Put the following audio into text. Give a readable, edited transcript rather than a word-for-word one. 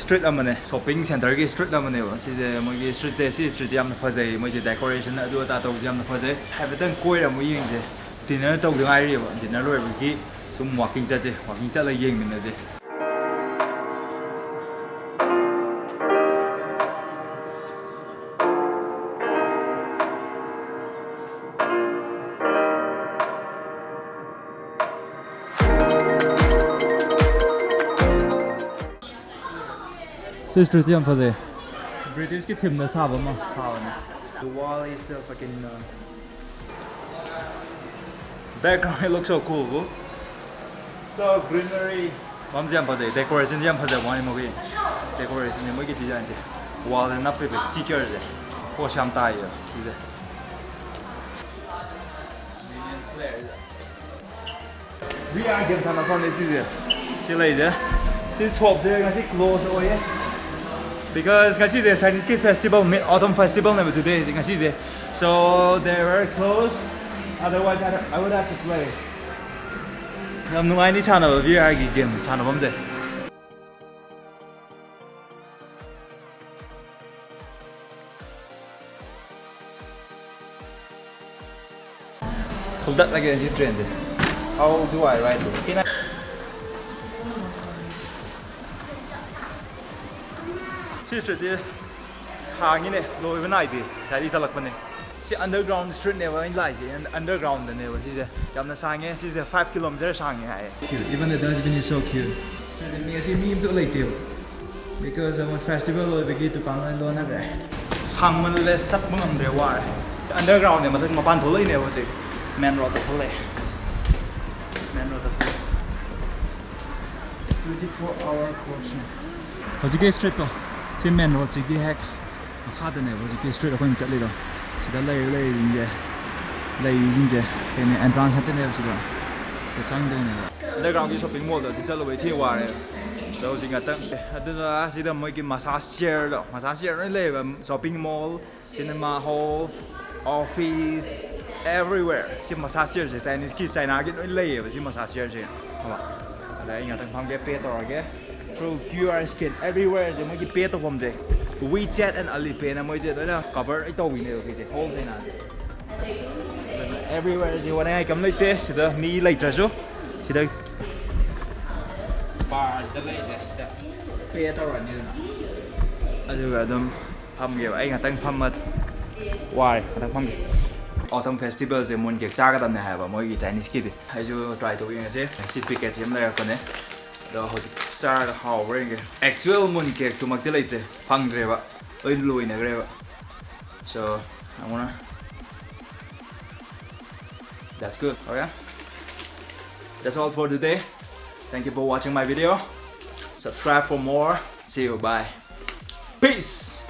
street amane shopping center gi street amane ba si je mogi street je si street jam na phajai moi je decoration adu ta to jam na phajai habitan koi ra mo ying je dinner to de ngai ri ba dinner loi bi gi sum walking cha je walking cha la yeng min na je Sister Tiam Faze. British ki thim na saba ma saba na. The wall is fucking background it looks so cool, bro. So greenery. Mam jam Faze. Decoration jam Faze wani mo gi. Decoration ni mo gi design je. Wall na pe sticker je. Ko sham ta ye. Ide. Millions flare. We are getting some from this is. She laser. This swap je ngasi close oye. Because ngasi is Chinese Kid Festival, Mid Autumn Festival number today is ngasi, so they're very close. Otherwise, I would have to play. Nam nungai ni chana VR game chana bom je. Hold that like a trend. How do I write it? Street is hanging it, low even I did. That is a look money. The underground street never in light, and underground the never. She's a Yamna Sang, she's a 5 kilometers hanging. Even the dustbin is so cute. She's a meme to like you. Because of a festival, we begin to come and learn again. Sangman let Sapmum there wire. The underground, they must have Mapan Pulay never say. Man road the Pulay. Man road the Pulay. 24-hour course. How's it get straight though? See man road chiki hack. Hard than ever. Chiki straight up and set little. See the lay in there. Lay in there. And entrance had never see the sun then. Underground is shopping mall. This is all the way to wire. So she got them. I don't know. I see them making massage chair. Massage chair really. Shopping mall, cinema hall, office, everywhere. See massage chair. Chinese kids China get really. See massage chair. Come on. Đây nhà thằng Phong get paid rồi cái. Through QR scan everywhere thì mới cái pay to from there. WeChat and Alipay là mới gì đó là cover cái tàu này rồi cái home thế nào. Everywhere thìวันnày cầm lấy test thì đó mi lấy trả số. Thì đây bars the latest stuff. Pay to rồi như thế nào. Ở đây là Phong kiểu anh là tăng Phong mà why tăng Phong Autumn Festival thì muốn kiệt cha cái tầm này hay và mỗi cái Chinese kid thì hay cho try to win cái shit picket chém đây còn đấy. Đó hồi xa là hào rồi cái actual muốn kiệt tụi mặc cái này thì Phong rồi vậy, ơi lùi này rồi vậy. So I wanna. That's good. Okay. That's all for today. Thank you for watching my video. Subscribe for more. See you. Bye. Peace.